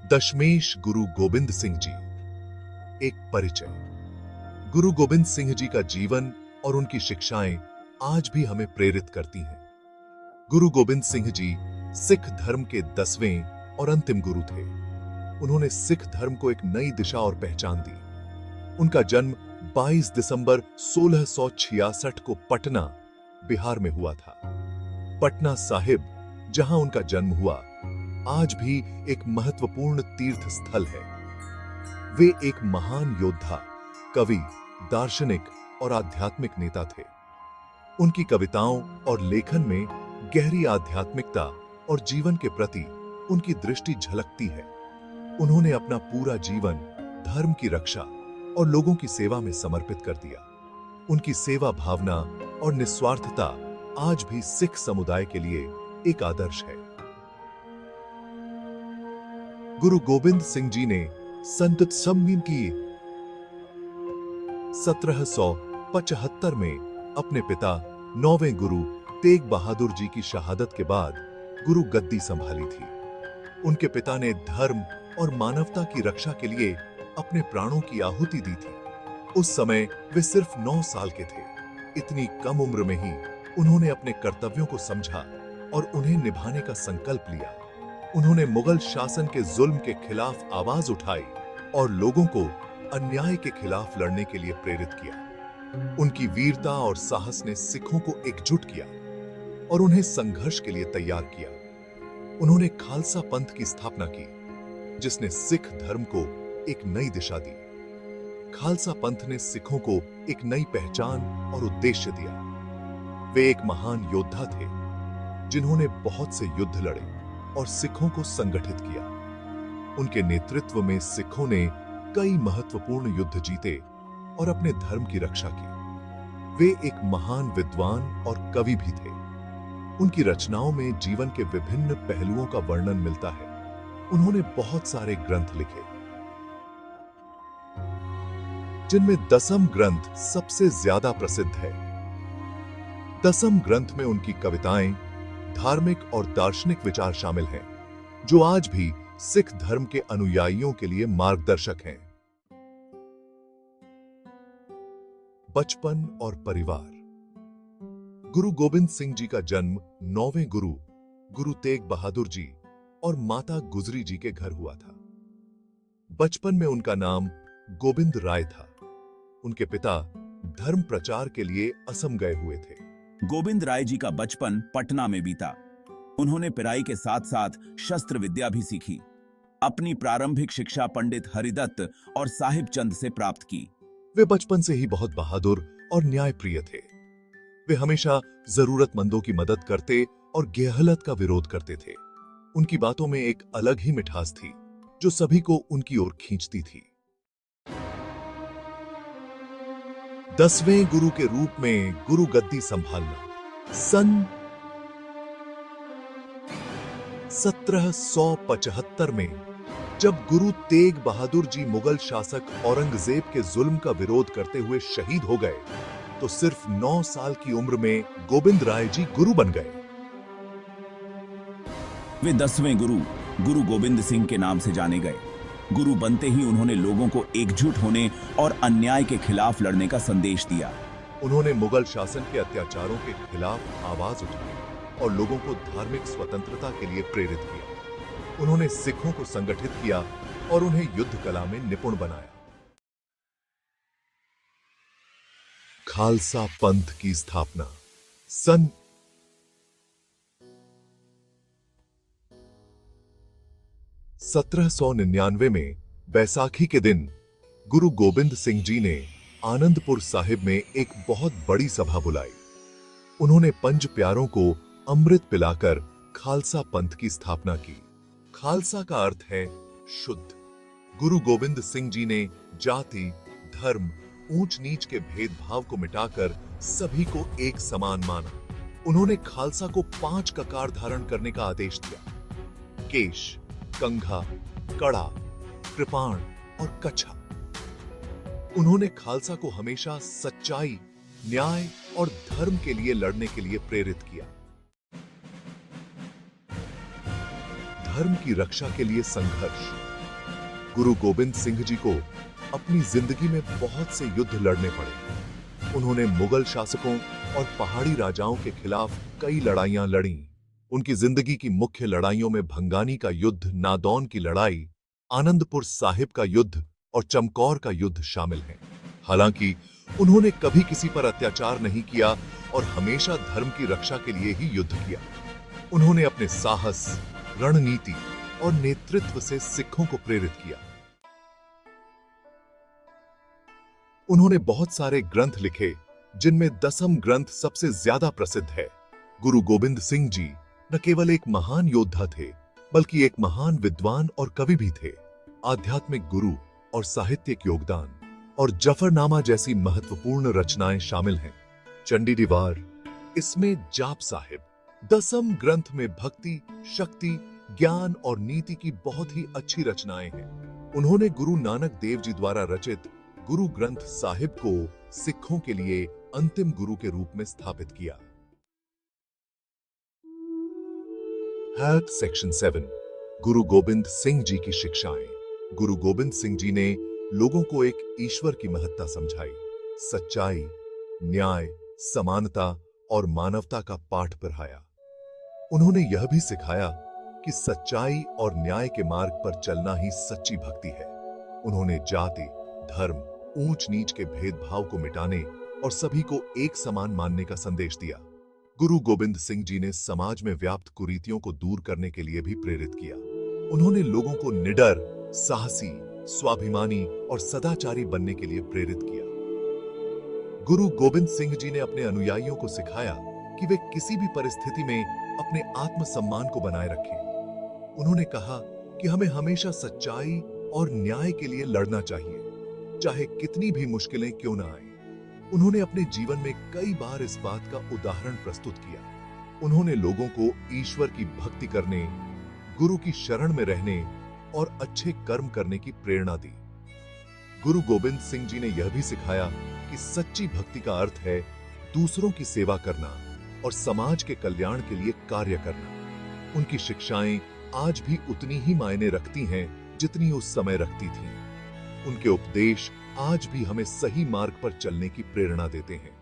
दशमेश गुरु गोबिंद सिंह जी। एक परिचय। गुरु गोबिंद सिंह जी का जीवन और उनकी शिक्षाएं आज भी हमें प्रेरित करती हैं। गुरु गोबिंद सिंह जी सिख धर्म के 10वें और अंतिम गुरु थे। उन्होंने सिख धर्म को एक नई दिशा और पहचान दी। उनका जन्म 22 दिसंबर 1666 को पटना, बिहार में हुआ था। पटना साहिब, जहां उनका जन्म हुआ, आज भी एक महत्वपूर्ण तीर्थ स्थल है। वे एक महान योद्धा, कवि, दार्शनिक और आध्यात्मिक नेता थे। उनकी कविताओं और लेखन में गहरी आध्यात्मिकता और जीवन के प्रति उनकी दृष्टि झलकती है। उन्होंने अपना पूरा जीवन धर्म की रक्षा और लोगों की सेवा में समर्पित कर दिया। उनकी सेवा भावना और निस्वार्थता आज भी सिख समुदाय के लिए एक आदर्श है। गुरु गोबिंद सिंह जी ने संत सम्मीन की 1775 में अपने पिता 9वें गुरु तेग बहादुर जी की शहादत के बाद गुरु गद्दी संभाली थी। उनके पिता ने धर्म और मानवता की रक्षा के लिए अपने प्राणों की आहुति दी थी। उस समय वे सिर्फ 9 साल के थे। इतनी कम उम्र में ही उन्होंने अपने कर्तव्यों को समझा और उन्हें निभाने का संकल्प लिया। उन्होंने मुगल शासन के जुल्म के खिलाफ आवाज उठाई और लोगों को अन्याय के खिलाफ लड़ने के लिए प्रेरित किया। उनकी वीरता और साहस ने सिखों को एकजुट किया और उन्हें संघर्ष के लिए तैयार किया। उन्होंने खालसा पंथ की स्थापना की, जिसने सिख धर्म को एक नई दिशा दी। खालसा पंथ ने सिखों को एक नई पहचान और उद्देश्य दिया। वे एक महान योद्धा थे, जिन्होंने बहुत से युद्ध लड़े और सिखों को संगठित किया। उनके नेतृत्व में सिखों ने कई महत्वपूर्ण युद्ध जीते और अपने धर्म की रक्षा की। वे एक महान विद्वान और कवि भी थे। उनकी रचनाओं में जीवन के विभिन्न पहलुओं का वर्णन मिलता है। उन्होंने बहुत सारे ग्रंथ लिखे, जिनमें दसम ग्रंथ सबसे ज्यादा प्रसिद्ध है। दसम ग्रंथ में उनकी कविताएं, धार्मिक और दार्शनिक विचार शामिल हैं, जो आज भी सिख धर्म के अनुयायियों के लिए मार्गदर्शक हैं। बचपन और परिवार। गुरु गोबिंद सिंह जी का जन्म 9वें गुरु गुरु तेग बहादुर जी और माता गुजरी जी के घर हुआ था। बचपन में उनका नाम गोविंद राय था। उनके पिता धर्म प्रचार के लिए असम गए हुए थे। गोविंद राय जी का बचपन पटना में बीता। उन्होंने पिराई के साथ साथ शस्त्र विद्या भी सीखी। अपनी प्रारंभिक शिक्षा पंडित हरिदत्त और साहिब चंद से प्राप्त की। वे बचपन से ही बहुत बहादुर और न्यायप्रिय थे। वे हमेशा जरूरतमंदों की मदद करते और गेहलत का विरोध करते थे। उनकी बातों में एक अलग ही मिठास थी, जो सभी को उनकी ओर खींचती थी। 10वें गुरु के रूप में गुरु गद्दी संभालना। सन 1775 में जब गुरु तेग बहादुर जी मुगल शासक औरंगजेब के जुल्म का विरोध करते हुए शहीद हो गए, तो सिर्फ 9 साल की उम्र में गोविंद राय जी गुरु बन गए। वे 10वें गुरु गुरु गोबिंद सिंह के नाम से जाने गए। गुरु बनते ही उन्होंने लोगों को एकजुट होने और अन्याय के खिलाफ लड़ने का संदेश दिया। उन्होंने मुगल शासन के अत्याचारों के खिलाफ आवाज उठाई और लोगों को धार्मिक स्वतंत्रता के लिए प्रेरित किया। उन्होंने सिखों को संगठित किया और उन्हें युद्ध कला में निपुण बनाया। खालसा पंथ की स्थापना। सन 1799 में बैसाखी के दिन गुरु गोबिंद सिंह जी ने आनंदपुर साहिब में एक बहुत बड़ी सभा बुलाई। उन्होंने पंज प्यारों को अमृत पिलाकर खालसा पंथ की स्थापना की। खालसा का अर्थ है शुद्ध। गुरु गोबिंद सिंह जी ने जाति, धर्म, ऊंच नीच के भेदभाव को मिटाकर सभी को एक समान माना। उन्होंने खालसा को 5 ककार धारण करने का आदेश दिया: केश, कंघा, कड़ा, कृपाण और कच्छा। उन्होंने खालसा को हमेशा सच्चाई, न्याय और धर्म के लिए लड़ने के लिए प्रेरित किया। धर्म की रक्षा के लिए संघर्ष। गुरु गोबिंद सिंह जी को अपनी जिंदगी में बहुत से युद्ध लड़ने पड़े। उन्होंने मुगल शासकों और पहाड़ी राजाओं के खिलाफ कई लड़ाइयां लड़ी। उनकी जिंदगी की मुख्य लड़ाइयों में भंगानी का युद्ध, नादौन की लड़ाई, आनंदपुर साहिब का युद्ध और चमकौर का युद्ध शामिल हैं। हालांकि उन्होंने कभी किसी पर अत्याचार नहीं किया और हमेशा धर्म की रक्षा के लिए ही युद्ध किया। उन्होंने अपने साहस, रणनीति और नेतृत्व से सिखों को प्रेरित किया। उन्होंने बहुत सारे ग्रंथ लिखे, जिनमें दसम ग्रंथ सबसे ज्यादा प्रसिद्ध है। गुरु गोबिंद सिंह जी न केवल एक महान योद्धा थे, बल्कि एक महान विद्वान और कवि भी थे। आध्यात्मिक गुरु और साहित्यिक योगदान और जफरनामा जैसी महत्वपूर्ण रचनाएं शामिल हैं। चंडी दीवार, इसमें जाप साहिब, दसम ग्रंथ में भक्ति, शक्ति, ज्ञान और नीति की बहुत ही अच्छी रचनाएं हैं। उन्होंने गुरु नानक देव जी द्वारा रचित गुरु ग्रंथ साहिब को सिखों के लिए अंतिम गुरु के रूप में स्थापित किया। हेल्थ सेक्शन 7, गुरु गोबिंद सिंह जी की शिक्षाएं। गुरु गोबिंद सिंह जी ने लोगों को एक ईश्वर की महत्ता समझाई, सच्चाई, न्याय, समानता और मानवता का पाठ पढ़ाया। उन्होंने यह भी सिखाया कि सच्चाई और न्याय के मार्ग पर चलना ही सच्ची भक्ति है। उन्होंने जाति, धर्म, ऊंच नीच के भेदभाव को मिटाने और सभी को एक समान मानने का संदेश दिया। गुरु गोबिंद सिंह जी ने समाज में व्याप्त कुरीतियों को दूर करने के लिए भी प्रेरित किया। उन्होंने लोगों को निडर, साहसी, स्वाभिमानी और सदाचारी बनने के लिए प्रेरित किया। गुरु गोबिंद सिंह जी ने अपने अनुयायियों को सिखाया कि वे किसी भी परिस्थिति में अपने आत्मसम्मान को बनाए रखें। उन्होंने कहा कि हमें हमेशा सच्चाई और न्याय के लिए लड़ना चाहिए, चाहे कितनी भी मुश्किलें क्यों न आए। उन्होंने अपने जीवन में कई बार इस बात का उदाहरण प्रस्तुत किया। उन्होंने लोगों को ईश्वर की भक्ति करने, गुरु की शरण में रहने और अच्छे कर्म करने की प्रेरणा दी। गुरु गोबिंद सिंह जी ने यह भी सिखाया कि सच्ची भक्ति का अर्थ है दूसरों की सेवा करना और समाज के कल्याण के लिए कार्य करना। उनकी शिक्षाएं आज भी उतनी ही मायने रखती हैं जितनी उस समय रखती थीं। उनके उपदेश आज भी हमें सही मार्ग पर चलने की प्रेरणा देते हैं।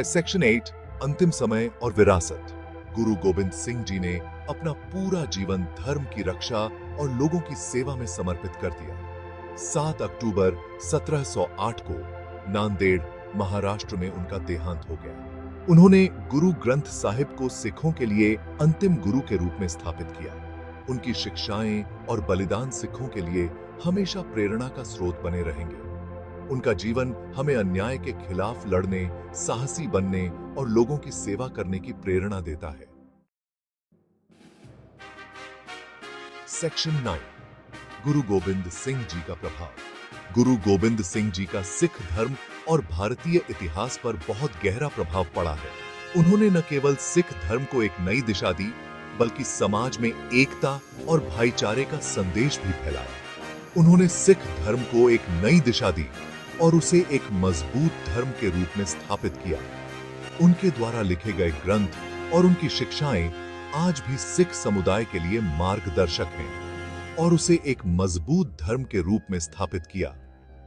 सेक्शन 8, अंतिम समय और विरासत। गुरु गोबिंद सिंह जी ने अपना पूरा जीवन धर्म की रक्षा और लोगों की सेवा में समर्पित कर दिया। 7 अक्टूबर 1708 को नांदेड़, महाराष्ट्र में उनका देहांत हो गया। उन्होंने गुरु ग्रंथ साहिब को सिखों के लिए अंतिम गुरु के रूप में स्थापित किया। उनकी शिक्षाएं और बलिदान सिखों के लिए हमेशा प्रेरणा का स्रोत बने रहेंगे। उनका जीवन हमें अन्याय के खिलाफ लड़ने, साहसी बनने और लोगों की सेवा करने की प्रेरणा देता है। सेक्शन 9, गुरु गोबिंद सिंह जी का प्रभाव। गुरु गोबिंद सिंह जी का सिख धर्म और भारतीय इतिहास पर बहुत गहरा प्रभाव पड़ा है। उन्होंने न केवल सिख धर्म को एक नई दिशा दी, बल्कि समाज में एकता और भाईचारे का संदेश भी फैलाया। उन्होंने सिख धर्म को एक नई दिशा दी और उसे एक मजबूत धर्म के रूप में स्थापित किया। उनके द्वारा लिखे गए ग्रंथ और उनकी शिक्षाएं आज भी सिख समुदाय के लिए मार्गदर्शक हैं और उसे एक मजबूत धर्म के रूप में स्थापित किया।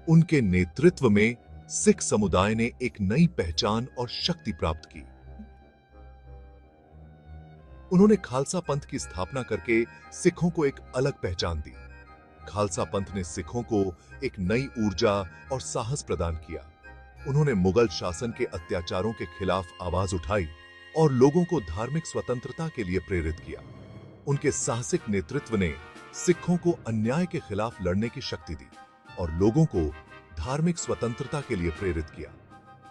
उनके नेतृत्व में सिख समुदाय ने एक नई पहचान और शक्ति प्राप्त की। उन्होंने खालसा पंथ की स्थापना करके सिखों को एक अलग पहचान दी। खालसा पंथ ने सिखों को एक नई ऊर्जा और साहस प्रदान किया। उन्होंने मुगल शासन के अत्याचारों के खिलाफ आवाज उठाई और लोगों को धार्मिक स्वतंत्रता के लिए प्रेरित किया। उनके साहसिक नेतृत्व ने सिखों को अन्याय के खिलाफ लड़ने की शक्ति दी और लोगों को धार्मिक स्वतंत्रता के लिए प्रेरित किया।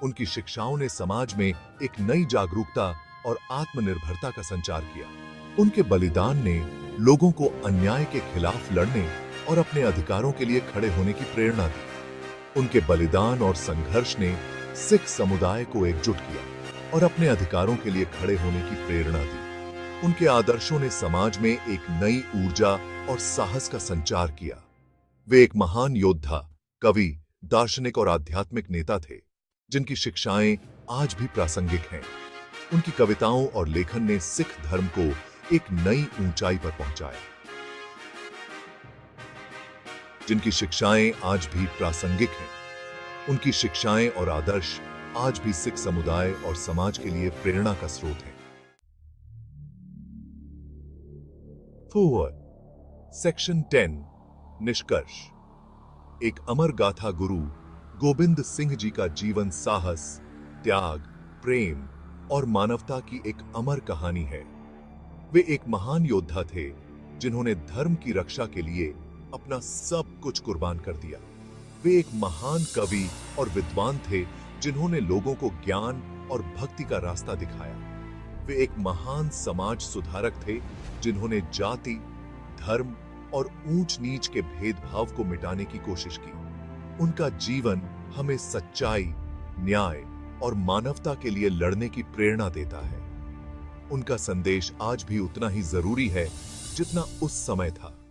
उनकी शिक्षाओं ने समाज में एक नई जागरूकता और आत्मनिर्भरता का संचार किया। उनके बलिदान ने लोगों को अन्याय के खिलाफ लड़ने और अपने अधिकारों के लिए खड़े होने की प्रेरणा दी। उनके बलिदान और संघर्ष ने सिख समुदाय को एकजुट किया और अपने अधिकारों के लिए खड़े होने की प्रेरणा दी। उनके आदर्शों ने समाज में एक नई ऊर्जा और साहस का संचार किया। वे एक महान योद्धा, कवि, दार्शनिक और आध्यात्मिक नेता थे, जिनकी शिक्षाएं आज भी प्रासंगिक हैं। उनकी कविताओं और लेखन ने सिख धर्म को एक नई ऊंचाई पर पहुंचाया। जिनकी शिक्षाएं आज भी प्रासंगिक हैं। उनकी शिक्षाएं और आदर्श आज भी सिख समुदाय और समाज के लिए प्रेरणा का स्रोत है। 4. सेक्शन 10 निष्कर्ष। एक अमर गाथा गुरु गोबिंद सिंह जी का जीवन साहस, त्याग, प्रेम और मानवता की एक अमर कहानी है। वे एक महान योद्धा थे जिन्होंने धर्म की रक्षा के लिए अपना सब कुछ कुर्बान कर दिया। वे एक महान कवि और विद्वान थे जिन्होंने लोगों को ज्ञान और भक्ति का रास्ता दिखाया। वे एक महान समाज सुधारक थे जिन्होंने जाति, धर्म और ऊंच नीच के भेदभाव को मिटाने की कोशिश की। उनका जीवन हमें सच्चाई, न्याय और मानवता के लिए लड़ने की प्रेरणा देता है। उनका संदेश आज भी उतना ही जरूरी है जितना उस समय था।